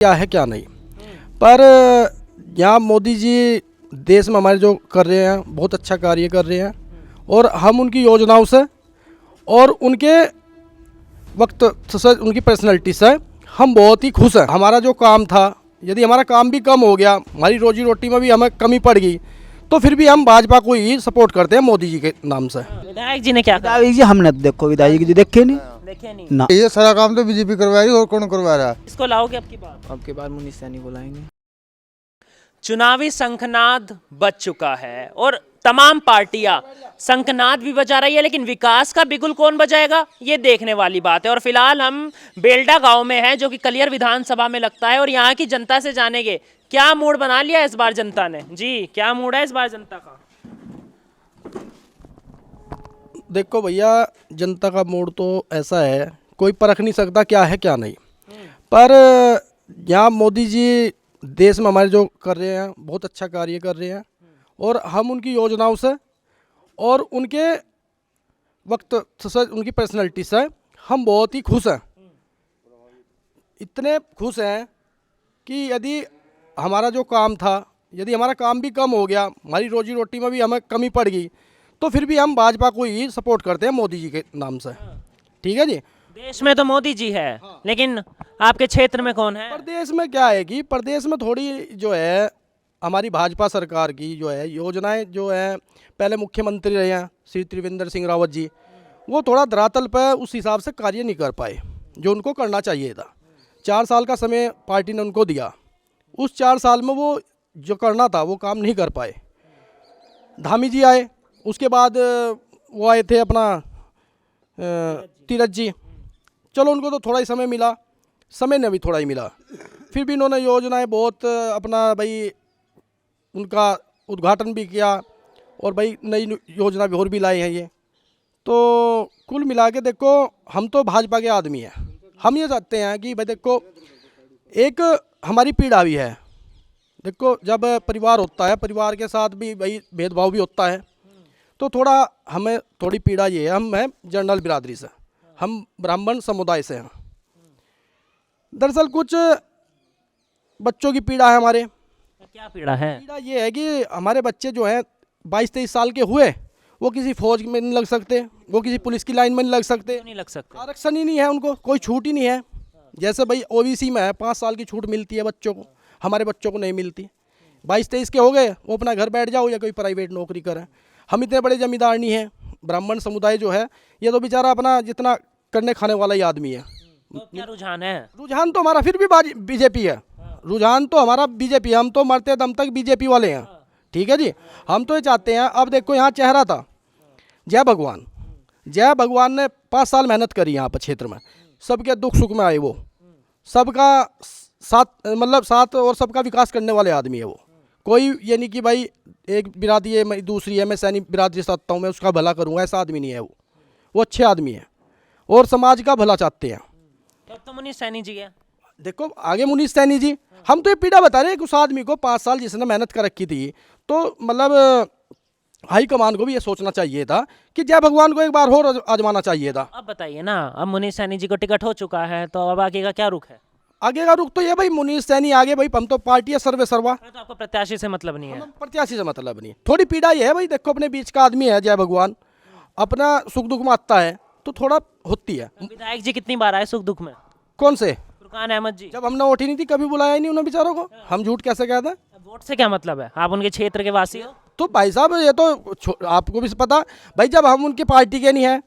क्या है क्या नहीं। पर यहाँ मोदी जी देश में हमारे जो कर रहे हैं बहुत अच्छा कार्य कर रहे हैं और हम उनकी योजनाओं से और उनके वक्त से उनकी पर्सनैलिटी से हम बहुत ही खुश हैं। हमारा जो काम था, यदि हमारा काम भी कम हो गया, हमारी रोजी रोटी में भी हमें कमी पड़ गई, तो फिर भी हम भाजपा को ही सपोर्ट करते हैं मोदी जी के नाम से। विधायक जी ने क्या कहा? विधायक जी हमने तो देखो विधायक जी देखे नहीं देखे नहीं। ना। ये सारा काम तो बीजेपी करवा रही है और कौन करवा रहा है? इसको लाओगे अब की बार? अब के बाद मुनीष सैनी बुलाएंगे। चुनावी शंखनाद बज चुका है और तमाम पार्टियां शंखनाद भी बजा रही है, लेकिन विकास का बिगुल कौन बजाएगा ये देखने वाली बात है। और फिलहाल हम बेल्डा गांव में हैं जो कि कलियर विधानसभा में लगता है, और यहाँ की जनता से जानेंगे क्या मूड बना लिया इस बार जनता ने। जी, क्या मूड है इस बार जनता का? देखो भैया, जनता का मूड तो ऐसा है, कोई परख नहीं सकता क्या है क्या नहीं। पर यहाँ मोदी जी देश में हमारे जो कर रहे हैं बहुत अच्छा कार्य कर रहे हैं और हम उनकी योजनाओं से और उनके वक्त से उनकी पर्सनैलिटी से हम बहुत ही खुश हैं। इतने खुश हैं कि यदि हमारा जो काम था, यदि हमारा काम भी कम हो गया, हमारी रोजी रोटी में भी हमें कमी पड़ गई, तो फिर भी हम भाजपा को ही सपोर्ट करते हैं मोदी जी के नाम से। ठीक है जी। देश में तो मोदी जी है, लेकिन आपके क्षेत्र में कौन है? प्रदेश में क्या है कि प्रदेश में थोड़ी जो है हमारी भाजपा सरकार की जो है योजनाएं जो है, पहले मुख्यमंत्री रहे हैं श्री त्रिवेंद्र सिंह रावत जी, वो थोड़ा धरातल पर उस हिसाब से कार्य नहीं कर पाए जो उनको करना चाहिए था। 4 साल का समय पार्टी ने उनको दिया, उस 4 साल में वो जो करना था वो काम नहीं कर पाए। धामी जी आए, उसके बाद वो आए थे अपना तीरथ जी, चलो उनको तो थोड़ा ही समय मिला, समय ने भी थोड़ा ही मिला, फिर भी इन्होंने योजनाएं बहुत अपना भाई उनका उद्घाटन भी किया और भाई नई योजना भी और भी लाई हैं ये। तो कुल मिला के देखो, हम तो भाजपा के आदमी हैं। हम ये चाहते हैं कि भाई देखो, एक हमारी पीड़ा भी है। देखो, जब परिवार होता है, परिवार के साथ भी भाई भेदभाव भी होता है, तो थोड़ा हमें थोड़ी पीड़ा ये है। हम हैं जनरल बिरादरी से, हम ब्राह्मण समुदाय से हैं। दरअसल कुछ बच्चों की पीड़ा है हमारे। क्या पीड़ा है? पीड़ा ये है कि हमारे बच्चे जो हैं 22-23 साल के हुए, वो किसी फौज में नहीं लग सकते, वो किसी पुलिस की लाइन में नहीं लग सकते, क्यों नहीं लग सकते? आरक्षण ही नहीं है उनको, कोई छूट ही नहीं है। जैसे भाई ओबीसी में है 5 साल की छूट मिलती है बच्चों को, हमारे बच्चों को नहीं मिलती। 22-23 के हो गए, वो अपना घर बैठ जाओ या कोई प्राइवेट नौकरी करें। हम इतने बड़े जमींदार नहीं हैं। ब्राह्मण समुदाय जो है ये तो बेचारा अपना जितना करने खाने वाला ही आदमी है। तो क्या रुझान है? रुझान तो हमारा फिर भी बीजेपी है। रुझान तो हमारा बीजेपी है, हम तो मरते दम तक बीजेपी वाले हैं। ठीक है जी। हम तो ये चाहते हैं, अब देखो यहाँ चेहरा था जय भगवान, जय भगवान ने 5 साल मेहनत करी यहाँ पर क्षेत्र में, सबके दुख सुख में आए वो, सबका साथ मतलब साथ और सबका विकास करने वाले आदमी है वो। कोई ये नहीं कि भाई एक बिरादरी है मैं दूसरी है, मैं सैनी बिरादरी से आता हूँ मैं उसका भला करूँगा, ऐसा आदमी नहीं है वो अच्छे आदमी है और समाज का भला चाहते हैं। तो मुनीष सैनी जी है। देखो आगे मुनीष सैनी जी, हम तो ये पीड़ा बता रहे हैं कि उस आदमी को 5 साल जिसने मेहनत कर रखी थी, तो मतलब हाईकमान को भी ये सोचना चाहिए था कि जय भगवान को एक बार और आजमाना चाहिए था। अब बताइए ना, अब मुनीष सैनी जी को टिकट हो चुका है, तो अब आगे का क्या रुख है? आगे का रुख तो ये भाई मुनीष सैनी आगे, भाई हम तो पार्टी है सर्वे सर्वा, तो आपको प्रत्याशी से मतलब नहीं है? प्रत्याशी से मतलब नहीं। थोड़ी पीड़ा ये है भाई, देखो अपने बीच का आदमी है जय भगवान, अपना सुख दुख में आता है तो थोड़ा होती है। विधायक जी कितनी बार आए सुख दुख में? कौन से? फुरकान अहमद जी। जब हमने वोट ही नहीं थी, कभी बुलाया ही नहीं उन्हें बेचारों को, हम झूठ कैसे कहते हैं? वोट से क्या मतलब है? आप उनके क्षेत्र के वासी हो। तो भाई साहब ये तो आपको भी पता भाई, जब हम उनकी पार्टी के नहीं है,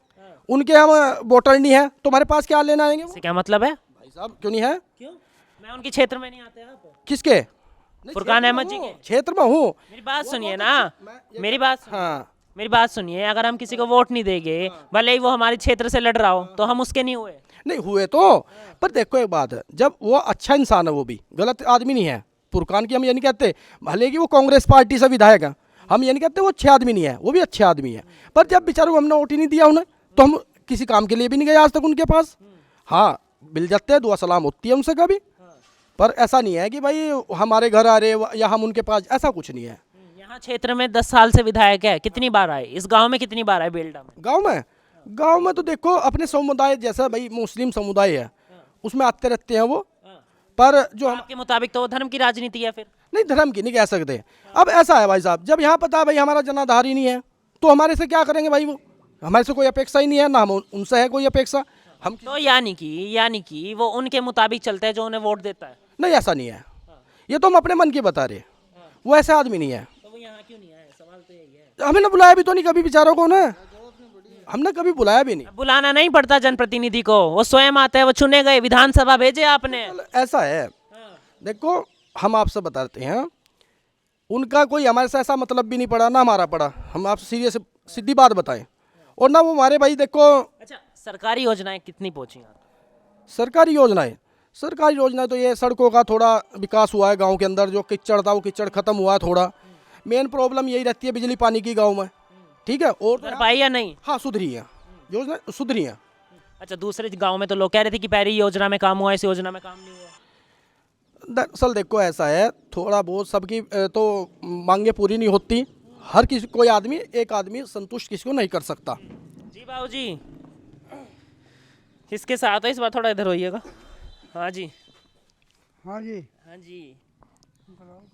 उनके हम वोटर नहीं है, तो हमारे पास क्या लेना आएंगे? इससे क्या मतलब है भाई साहब क्यों नहीं है? क्यों? मैं उनके क्षेत्र में नहीं आते आप? किसके? फुरकान अहमद जी के क्षेत्र में हूँ। मेरी बात सुनिए ना, मेरी बात हाँ, मेरी बात सुनिए। अगर हम किसी को वोट नहीं देंगे, भले ही वो हमारे क्षेत्र से लड़ रहा हो, तो हम उसके नहीं हुए? नहीं हुए तो, पर देखो एक बात है, जब वो अच्छा इंसान है, वो भी गलत आदमी नहीं है। फुरकान की हम ये नहीं कहते, भले कि वो कांग्रेस पार्टी से विधायक है, हम ये नहीं कहते वो अच्छे आदमी नहीं है, वो भी अच्छे आदमी है। पर जब बेचारों को हमने वोट ही नहीं दिया उन्हें, तो हम किसी काम के लिए भी नहीं गए आज तक उनके पास। हाँ, मिल जाते हैं, दुआ सलाम होती है उनसे कभी, पर ऐसा नहीं है कि भाई हमारे घर आ रहे या हम उनके पास, ऐसा कुछ नहीं है। यहाँ क्षेत्र में 10 साल से विधायक है, कितनी बार आए? इस गांव में कितनी बार आए? बेल्डा में? गांव में तो देखो अपने समुदाय जैसा भाई मुस्लिम समुदाय है, उसमें आते रहते हैं वो, पर जो हम आपके मुताबिक तो वो धर्म की राजनीति है फिर। नहीं, धर्म की नहीं कह सकते। अब ऐसा है भाई साहब, जब यहाँ पता है भाई हमारा जनाधार ही नहीं है तो हमारे से क्या करेंगे भाई, वो हमारे से कोई अपेक्षा ही नहीं है, ना हम उनसे है कोई अपेक्षा। हम तो यानी कि वो उनके मुताबिक चलते हैं जो उन्हें वोट देता है। नहीं, ऐसा नहीं है, ये तो हम अपने मन की बता रहे, वो ऐसे आदमी नहीं है। तो वो यहाँ क्यों नहीं आए, सवाल तो यही है। हमने बुलाया भी तो नहीं कभी बेचारों को ना, हमने कभी बुलाया भी नहीं। बुलाना नहीं पड़ता जनप्रतिनिधि को, वो स्वयं आते हैं, वो चुने गए, विधानसभा भेजे आपने। ऐसा है, देखो हम आपसे बताते हैं, उनका कोई हमारे से ऐसा मतलब भी नहीं पड़ा ना हमारा पड़ा, हम आपसे सीरियस सीधी बात बताएं। और ना वो हमारे भाई देखो, अच्छा, सरकारी योजनाएं कितनी पहुंची आप? सरकारी योजनाएं तो ये सड़कों का थोड़ा विकास हुआ है गांव के अंदर, जो कीचड़ था वो कीचड़ खत्म हुआ है थोड़ा। मेन प्रॉब्लम यही रहती है बिजली पानी की गांव में, ठीक है। और कर पाई या नहीं? हाँ, सुधरी है, योजना सुधरी है। अच्छा, दूसरे गांव में तो लोग कह रहे थे कि पहली योजना में काम हुआ, इस योजना में काम नहीं हुआ। दरअसल देखो ऐसा है, थोड़ा बहुत सबकी तो मांगे पूरी नहीं होती, हर किसी कोई आदमी, एक आदमी संतुष्ट किसी को नहीं कर सकता। जी बाबू जी, किसके साथ है इस बार, थोड़ा इधर होइएगा। हाँ जी, हाँ जी, हाँ जी,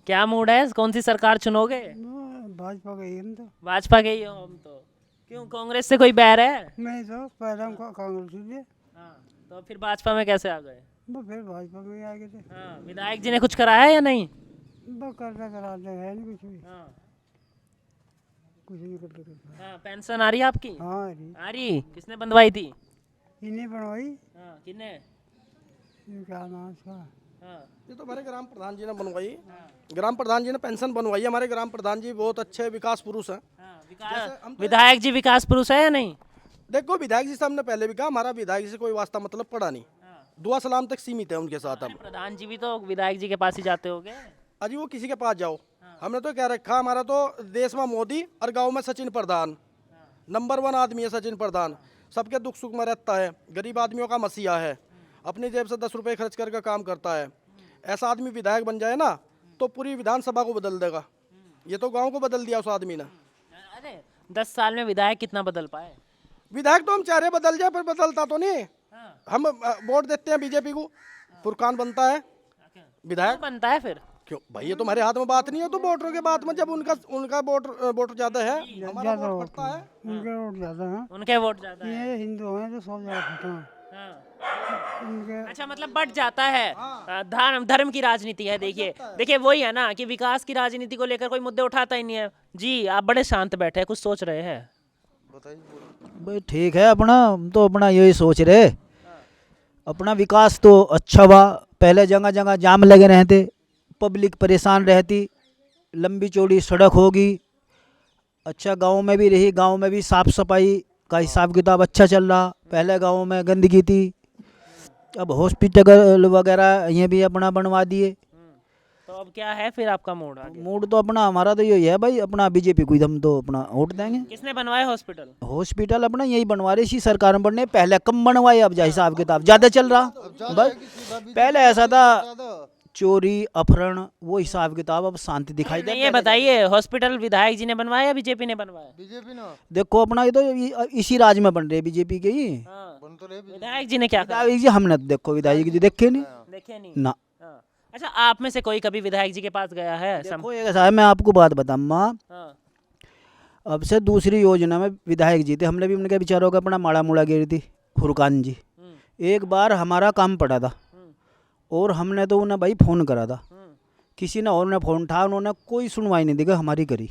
क्या मूड है, कौन सी सरकार चुनोगे? भाजपा का ही हम तो भाजपा के ही हो हम तो। क्यों, कांग्रेस से कोई बैर है? नहीं, तो पहले हम कांग्रेस से थे, हाँ, तो फिर भाजपा में कैसे आ गए? वो फिर भाजपा में आ गए थे। हाँ, विधायक जी ने कुछ कराया या नहीं? वो करता कराते है नहीं कुछ भी, हाँ, कुछ नहीं करते। हाँ, पेंशन आ रही है आपकी? हाँ अरे आ रही, किसने बनवाई थी? इन्हें बनवाई, हाँ, किसने? ये क्या नाम है इसका, हाँ, ये तो हमारे ग्राम प्रधान जी ने बनवाई, ग्राम प्रधान जी ने पेंशन बनवाई है। हमारे ग्राम प्रधान जी बहुत अच्छे विकास पुरुष हैं। हाँ, विधायक जी विकास पुरुष है या नहीं? देखो विधायक जी से हमने पहले भी कहा, हमारा विधायक जी से कोई वास्ता मतलब पड़ा नहीं, दुआ सलाम तक सीमित है उनके साथ हम। प्रधान जी भी तो विधायक जी के पास ही जाते होगे। अजी वो किसी के पास जाओ, हमने तो क्या रखा, हमारा तो देश में मोदी और गांव में सचिन प्रधान, नंबर 1 आदमी है सचिन प्रधान, सबके दुख सुख में रहता है, गरीब आदमियों का मसीहा है, अपनी जेब से 10 रुपये खर्च करके काम करता है। ऐसा आदमी विधायक बन जाए ना तो पूरी विधानसभा को बदल देगा। ये तो गांव को बदल दिया उस आदमी ने। अरे 10 साल में विधायक कितना बदल पाए? विधायक तो हम चेहरे बदल जाए पर बदलता तो नहीं। हम वोट देते हैं बीजेपी को, फुरकान बनता है विधायक। क्यों बनता है फिर? क्यों भाई, ये तुम्हारे हाथ में बात नहीं है, तो वोटरों के बात में जब उनका वोट ज्यादा है, हमारा वोट बढ़ता है। उनके वोट ज़्यादा हैं, उनके वोट ज्यादा है। ये हिंदू हैं तो 100 ज़्यादा खत्म हैं। हाँ। उनके अच्छा, मतलब बढ़ जाता है। धर्म की राजनीति है। देखिए वही है ना कि विकास की राजनीति को लेकर कोई मुद्दे उठाता ही नहीं है। जी, आप बड़े शांत बैठे हैं, कुछ सोच रहे हैं। भाई ठीक है, अपना हम तो अपना यही सोच रहे, अपना विकास तो अच्छा हुआ। पहले जगह जगह जाम लगे रहते, पब्लिक परेशान रहती, लंबी चौड़ी सड़क होगी, अच्छा गांव में भी रही, गांव में भी साफ सफाई का हिसाब किताब अच्छा चल रहा। पहले गांव में गंदगी थी, अब हॉस्पिटल वगैरह ये भी अपना बनवा दिए। तो अब क्या है फिर आपका मूड आगे? मूड तो अपना हमारा तो यही है भाई, अपना बीजेपी को हम तो अपना वोट देंगे। किसने बनवाया हॉस्पिटल? हॉस्पिटल अपना यही बनवा रही इसी सरकार में बनने, पहले कम बनवाए, अब हिसाब किताब ज़्यादा चल रहा। बस पहले ऐसा था चोरी अपहरण, वो हिसाब किताब अब शांति दिखाई दे। ये बताइए, हॉस्पिटल विधायक जी ने बनवाया या बीजेपी ने बनवाया? बीजेपी ना देखो अपना ये तो इसी राज्य में बन रहे बीजेपी के ही। हाँ। बन तो रहे विधायक जी ने क्या करा? विधायक जी हमने तो देखो विधायक जी देखे नहीं देखे नहीं ना। हाँ। अच्छा, आप में से कोई कभी विधायक जी के पास गया है? देखो ये ऐसा है, मैं आपको बात बताऊँ, हाँ। अब से दूसरी योजना में विधायक जी थे, हमने भी उनके विचारों का अपना माड़ा मुड़ा गिरी थी फुरकान जी। एक बार हमारा काम पड़ा था और हमने तो उन्हें भाई फ़ोन करा था, किसी ने और ने फ़ोन उठाया, उन्होंने कोई सुनवाई नहीं देगा हमारी करी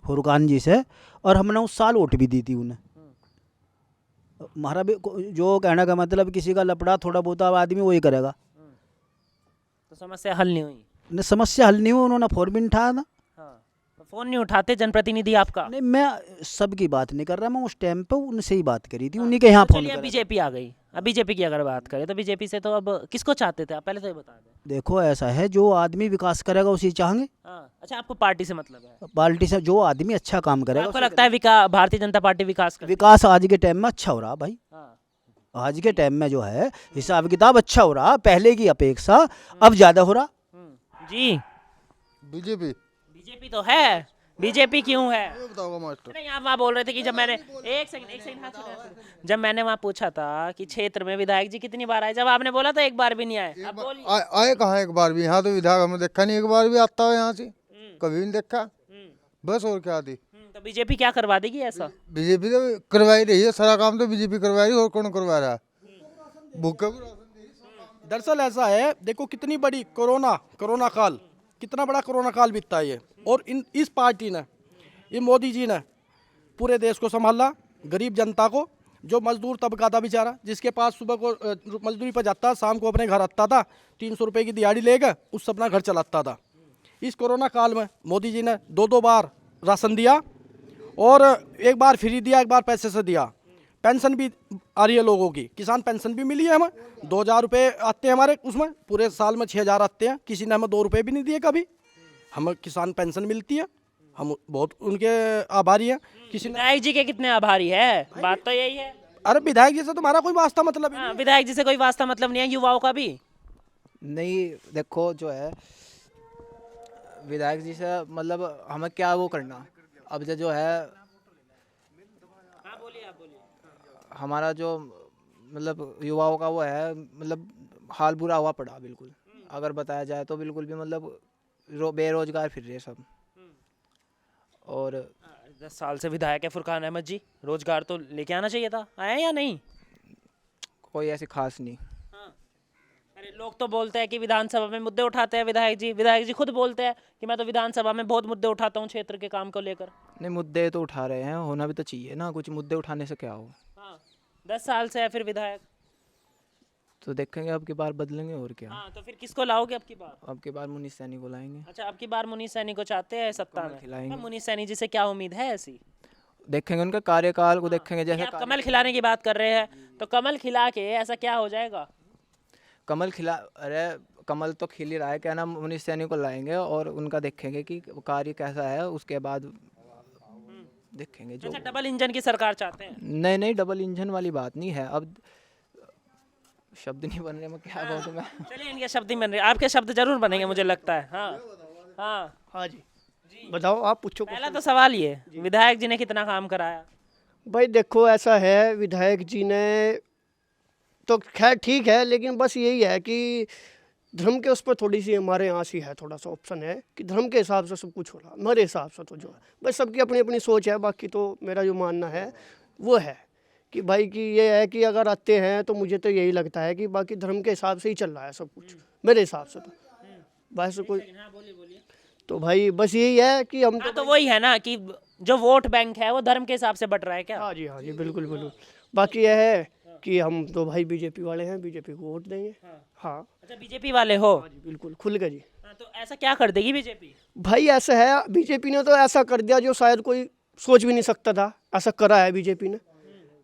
फुरकान जी से, और हमने उस साल वोट भी दी थी उन्हें। हमारा भी जो कहने का मतलब, किसी का लपड़ा थोड़ा बहुत आदमी वही करेगा, तो समस्या हल नहीं हुई? न समस्या हल नहीं हुई, उन्होंने फ़ोन भी नहीं उठाया था। हाँ। तो फोन नहीं उठाते जनप्रतिनिधि आपका? नहीं, मैं सबकी बात नहीं कर रहा, मैं उस टाइम पे उनसे ही बात करी थी, उन्हीं के यहाँ फ़ोन चलिए, करा। बीजेपी आ गई। अब बीजेपी की अगर बात करें तो बीजेपी से तो अब किसको चाहते थे आप, पहले तो ये बता दें। देखो ऐसा है, जो आदमी विकास करेगा उसी चाहेंगे। हाँ। अच्छा, आपको पार्टी से मतलब है? पार्टी से जो आदमी अच्छा काम करेगा आपको लगता है भारतीय जनता पार्टी विकास कर? विकास आज के टाइम में अच्छा हो रहा भाई। हाँ। आज के टाइम में जो है हिसाब किताब अच्छा हो रहा, पहले की अपेक्षा अब ज़्यादा हो रहा। जी, बीजेपी बीजेपी तो है, बीजेपी क्यों है? ये बताओगा मास्टर। नहीं, आप वहाँ बोल रहे थे कि जब मैंने एक सेकंड हाथ छोड़ो। जब मैंने वहाँ पूछा था कि क्षेत्र में विधायक जी कितनी बार आए, जब आपने बोला था एक बार भी नहीं आए। अब बोलिए। आए कहाँ एक बार भी? यहाँ तो विधायक हमने देखा नहीं, एक बार भी आता हो यहाँ से, कभी नहीं देखा। बस और क्या थी? तो बीजेपी क्या करवा देगी ऐसा? बीजेपी तो करवा ही रही है, सारा काम तो बीजेपी करवा रही है, और कौन करवा रहा है? भूखे को राशन दे रही है। दरअसल ऐसा है, देखो कितनी बड़ी कोरोना काल, कितना बड़ा कोरोना काल बीतता है ये, और इस पार्टी ने, ये मोदी जी ने पूरे देश को संभाला, गरीब जनता को, जो मजदूर तबका था बेचारा, जिसके पास सुबह को मजदूरी पर जाता, शाम को अपने घर आता था, 300 रुपये की दिहाड़ी लेकर उससे अपना घर चलाता था। इस कोरोना काल में मोदी जी ने 2-2 बार राशन दिया, और एक बार फ्री दिया, एक बार पैसे से दिया। पेंशन भी आ रही है लोगों की, किसान पेंशन भी मिली है हमें, 2000 रुपये आते हैं हमारे, उसमें पूरे साल में 6000 आते हैं। किसी ने हमें 2 रुपये भी नहीं दिए कभी, हमें किसान पेंशन मिलती है, हम बहुत उनके आभारी हैं। किसी ने, विधायक जी के कितने आभारी है, बात तो यही है। अरे विधायक जी से तुम्हारा कोई वास्ता मतलब ही हाँ, विधायक जी से कोई वास्ता मतलब नहीं है, युवाओं का भी। नहीं देखो, जो है विधायक जी से मतलब हमें क्या वो करना। अब जो है हमारा जो मतलब युवाओं का वो है, मतलब हाल बुरा हुआ पड़ा बिल्कुल, अगर बताया जाए तो बिल्कुल भी मतलब बेरोजगार फिर रहे सब। और 10 साल से विधायक है फुरकान अहमद जी, रोजगार तो लेके आना चाहिए था, आया या नहीं? कोई ऐसी खास नहीं। अरे लोग तो बोलते हैं कि विधानसभा में मुद्दे उठाते हैं विधायक जी खुद बोलते हैं कि मैं तो विधानसभा में बहुत मुद्दे उठाता हूँ क्षेत्र के काम को लेकर। नहीं, मुद्दे तो उठा रहे हैं, होना भी तो चाहिए ना, कुछ मुद्दे उठाने से क्या हो। हाँ, 10 साल से है फिर विधायक। तो देखेंगे अब की बार बदलेंगे और क्या। हाँ, तो फिर किसको लाओगे अब की बार? अब की बार मुनीष सैनी को लाएंगे। अच्छा, अब की बार मुनीष सैनी को चाहते हैं सत्ता में? खिलाएंगे। तो मुनीष सैनी जी से क्या उम्मीद है ऐसी? देखेंगे उनका कार्यकाल को, देखेंगे जैसे आप कमल खिलाने की बात कर रहे हैं, तो कमल खिला के ऐसा क्या हो जाएगा? कमल खिला, अरे कमल तो खिल ही रहा है, क्या नाम, मुनीष सैनी को लाएंगे और उनका देखेंगे कि कार्य कैसा है, उसके बाद देखेंगे जो। अच्छा, डबल इंजन की सरकार चाहते हैं? नहीं, डबल इंजन वाली बात नहीं है, अब शब्द नहीं बन रहे, मैं क्या कहूँ तुम्हें। चलिए, इनके शब्द ही बन रहे, आपके शब्द जरूर बनेंगे मुझे लगता है। हाँ, हाँ जी, बताओ, आप पूछो। पहला तो सवाल ये, विधायक जी ने कितना काम कराया? भाई देखो, ऐसा है, विधायक जी ने तो खैर ठीक है, लेकिन बस यही है कि धर्म के उस पर थोड़ी सी हमारे यहाँ सी है, थोड़ा सा ऑप्शन है कि धर्म के हिसाब से सब कुछ हो रहा, मेरे हिसाब से तो जो है बस सबकी अपनी अपनी सोच है। बाकी तो मेरा जो मानना है वो है कि भाई कि ये है कि अगर आते हैं तो मुझे तो यही लगता है कि बाकी धर्म के हिसाब से ही चल रहा है सब कुछ, मेरे हिसाब से तो बस कोई। तो भाई बस यही है कि हम हाँ, तो वही है ना कि जो वोट बैंक है वो धर्म के हिसाब से बट रहा है क्या? हाँ जी, बिल्कुल बिल्कुल। बाकी यह है कि हम तो भाई बीजेपी वाले हैं, बीजेपी को वोट देंगे। हाँ। अच्छा, बीजेपी वाले हो? हाँ जी, बिल्कुल खुल के जी। हाँ, तो ऐसा क्या कर देगी बीजेपी? भाई ऐसा है, बीजेपी ने तो ऐसा कर दिया जो शायद कोई सोच भी नहीं सकता था, ऐसा करा है बीजेपी ने।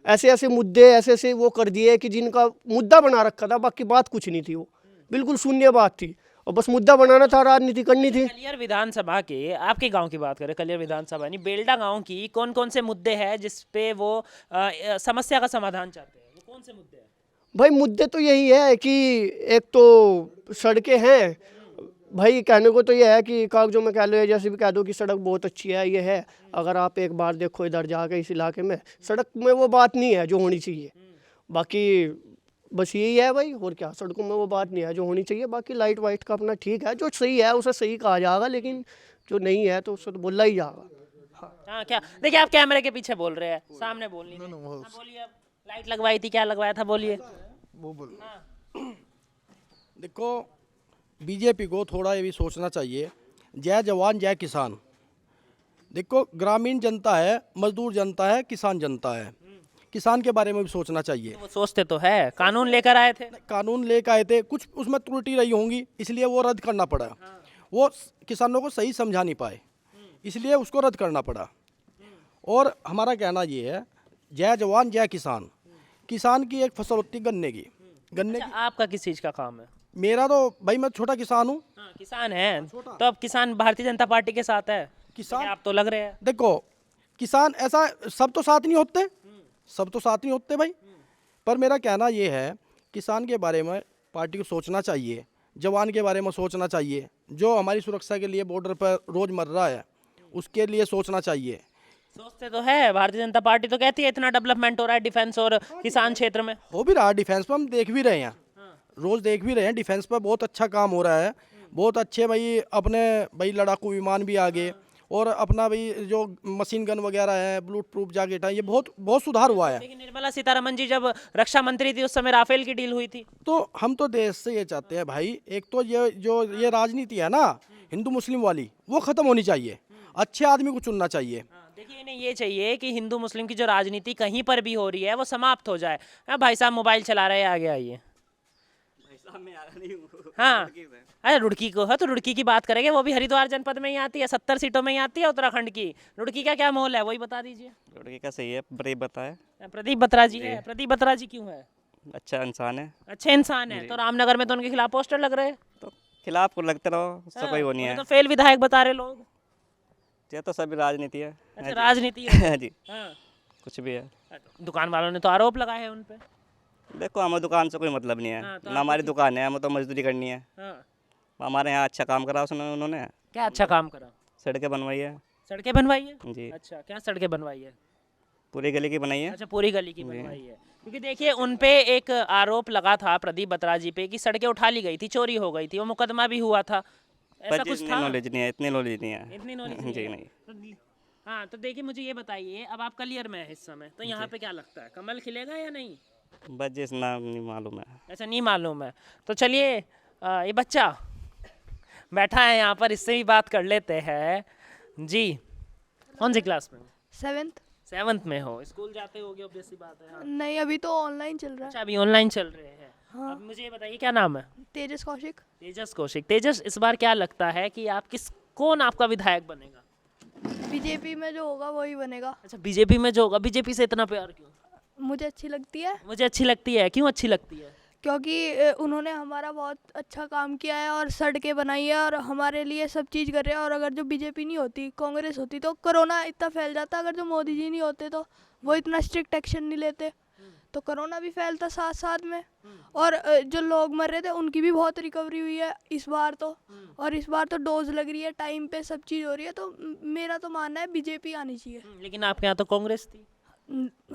ऐसे ऐसे मुद्दे ऐसे वो कर दिए कि जिनका मुद्दा बना रखा था, बाकी बात कुछ नहीं थी, वो बिल्कुल शून्य बात थी, और बस मुद्दा बनाना था, राजनीति करनी थी। कलियर विधानसभा के, आपके गांव की बात करें, कलियर विधानसभा नहीं, बेलडा गांव की कौन कौन से मुद्दे हैं जिस पे वो समस्या का समाधान चाहते हैं? वो कौन से मुद्दे हैं? भाई मुद्दे तो यही है कि एक तो सड़कें हैं, भाई कहने को तो ये है कि कागजों में कह लो, जैसे भी कह दो कि सड़क बहुत अच्छी है, ये है, अगर आप एक बार देखो इधर जाके इस इलाके में, सड़क में वो बात नहीं है जो होनी चाहिए। बाकी बस यही है भाई, और क्या, सड़कों में वो बात नहीं है जो होनी चाहिए। बाकी लाइट वाइट का अपना ठीक है, जो सही है उसे सही कहा जाएगा, लेकिन जो नहीं है तो उससे तो बोला ही जाएगा। हाँ, क्या देखिए, आप कैमरे के पीछे बोल रहे हैं, सामने बोल नहीं रहे। हाँ, बोलिए, अब लाइट लगवाई थी, क्या लगवाया था, बोलिए। वो बोलो। देखो, बीजेपी को थोड़ा ये भी सोचना चाहिए, जय जवान जय किसान। देखो, ग्रामीण जनता है, मजदूर जनता है, किसान जनता है, किसान के बारे में भी सोचना चाहिए। वो सोचते तो है, कानून लेकर आए थे। कानून लेकर आए थे, कुछ उसमें त्रुटि रही होंगी, इसलिए वो रद्द करना पड़ा। वो किसानों को सही समझा नहीं पाए, इसलिए उसको रद्द करना पड़ा। और हमारा कहना ये है, जय जवान जय किसान। किसान की एक फसल होती है गन्ने की। अच्छा, आपका किस चीज का काम है? मेरा तो भाई, मैं छोटा किसान हूँ। हाँ, किसान है, तो अब किसान भारतीय जनता पार्टी के साथ है। किसान, आप तो लग रहे हैं। देखो, किसान ऐसा सब तो साथ नहीं होते, सब तो साथ नहीं होते भाई, पर मेरा कहना ये है, किसान के बारे में पार्टी को सोचना चाहिए, जवान के बारे में सोचना चाहिए, जो हमारी सुरक्षा के लिए बॉर्डर पर रोज़ मर रहा है, उसके लिए सोचना चाहिए। सोचते तो है, भारतीय जनता पार्टी तो कहती है इतना डेवलपमेंट हो रहा है डिफेंस और किसान क्षेत्र में। हो भी रहा है, डिफेंस पर हम देख भी रहे हैं, रोज देख भी रहे हैं, डिफेंस पर बहुत अच्छा काम हो रहा है, बहुत अच्छे भाई अपने भाई लड़ाकू विमान भी आ गए, और अपना भाई जो मशीन गन वगैरह है, बुलेट प्रूफ जैकेट है, ये बहुत बहुत सुधार हुआ है। लेकिन निर्मला सीतारमन जी जब रक्षा मंत्री थी उस समय राफेल की डील हुई थी। तो हम तो देश से ये चाहते हैं भाई, एक तो ये राजनीति है ना हिंदू मुस्लिम वाली, वो खत्म होनी चाहिए, अच्छे आदमी को चुनना चाहिए। देखिए इन्हें ये चाहिए कि हिंदू मुस्लिम की जो राजनीति कहीं पर भी हो रही है वो समाप्त हो जाए। भाई साहब मोबाइल चला रहे हैं, आगे आइए। हाँ, अरे रुड़की को है तो रुड़की की बात करेंगे, वो भी हरिद्वार जनपद में ही आती है, 70 सीटों में ही आती है उत्तराखंड की। रुड़की का क्या माहौल है वही बता दीजिए। लड़के का सही है, प्रदीप बताए। प्रदीप बत्रा जी है। प्रदीप बत्रा जी क्यों है? अच्छा इंसान है। अच्छे इंसान है। तो रामनगर में तो उनके खिलाफ पोस्टर लग रहे हैं। तो खिलाफ को लगते रहो, उससे कोई वो नहीं है। तो फेल विधायक बता रहे लोग। ये तो सभी राजनीति है। अच्छा राजनीति है। जी, हाँ। कुछ भी है। दुकान वालों ने तो आरोप लगाए हैं उन पे। देखो हमें दुकान से कोई मतलब नहीं है, हाँ, तो ना हमारी दुकान है, हमें तो मजदूरी करनी है। हाँ। हमारे यहाँ अच्छा काम करा उन्होंने, क्या अच्छा काम करा? सड़कें बनवाई है। सड़कें बनवाई है? जी, अच्छा, क्या सड़कें बनवाई है? पूरी गली की बनाई है। अच्छा, पूरी गली की बनवाई है। क्योंकि देखिए उन पे एक आरोप लगा था प्रदीप बत्रा जी पे कि सड़कें उठा ली गई थी, चोरी हो गई थी, वो मुकदमा भी हुआ था, ऐसा पर कुछ इतनी था? नॉलेज नहीं है, इतनी नॉलेज नहीं है। इतनी नॉलेज जी है? नहीं। हाँ, तो देखिए मुझे ये बताइए, अब आप क्लियर में है इस समय, तो यहाँ पे क्या लगता है, कमल खिलेगा या नहीं? बस जिस नाम नहीं मालूम है। ऐसा नहीं मालूम है। तो चलिए ये बच्चा बैठा है यहाँ पर, इससे भी बात कर लेते हैं। जी, कौन सी क्लास में? 7th। 7th में हो, स्कूल जाते होगे, ऑब्वियस सी बात है। हाँ। नहीं, अभी तो ऑनलाइन चल रहा अच्छा, अभी ऑनलाइन चल रहे हैं। हाँ। अब मुझे ये बताइए क्या नाम है? है। तेजस कौशिक। तेजस कौशिक। तेजस, इस बार क्या लगता है कि आप कौन आपका विधायक बनेगा? बीजेपी में जो होगा वही बनेगा। अच्छा, बीजेपी में जो होगा। बीजेपी से इतना प्यार क्यों? मुझे अच्छी लगती है मुझे अच्छी लगती है। क्यों अच्छी लगती है? क्योंकि उन्होंने हमारा बहुत अच्छा काम किया है और सड़कें बनाई है और हमारे लिए सब चीज़ कर रहे हैं। और अगर जो बीजेपी नहीं होती, कांग्रेस होती, तो कोरोना इतना फैल जाता। अगर जो मोदी जी नहीं होते तो वो इतना स्ट्रिक्ट एक्शन नहीं लेते तो कोरोना भी फैलता साथ साथ में। और जो लोग मर रहे थे उनकी भी बहुत रिकवरी हुई है इस बार तो। और इस बार तो डोज लग रही है, टाइम पे सब चीज़ हो रही है। तो मेरा तो मानना है बीजेपी आनी चाहिए। लेकिन आपके यहाँ तो कांग्रेस थी।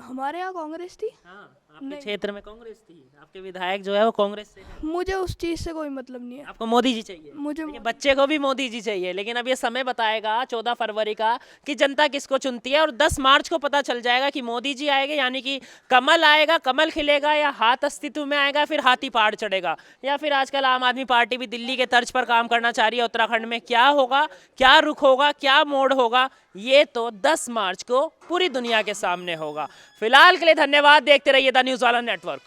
हमारे यहाँ कांग्रेस थी। हाँ, आपके क्षेत्र में कांग्रेस थी। आपके विधायक जो है वो कांग्रेस से है। मुझे उस चीज़ से कोई मतलब नहीं है। आपको मोदी जी चाहिए? मुझे देखिए, बच्चे को भी मोदी जी चाहिए, लेकिन अब ये समय बताएगा 14 फरवरी का कि जनता किसको चुनती है। और 10 मार्च को पता चल जाएगा कि मोदी जी आएंगे, यानी कि कमल आएगा, कमल खिलेगा, या हाथ अस्तित्व में आएगा, फिर हाथी पहाड़ चढ़ेगा, या फिर आजकल आम आदमी पार्टी भी दिल्ली के तर्ज पर काम करना चाह रही है। उत्तराखंड में क्या होगा, क्या रुख होगा, क्या मोड़ होगा, ये तो 10 मार्च को पूरी दुनिया के सामने होगा। फिलहाल के लिए धन्यवाद। देखते रहिए द न्यूज़ वाला नेटवर्क।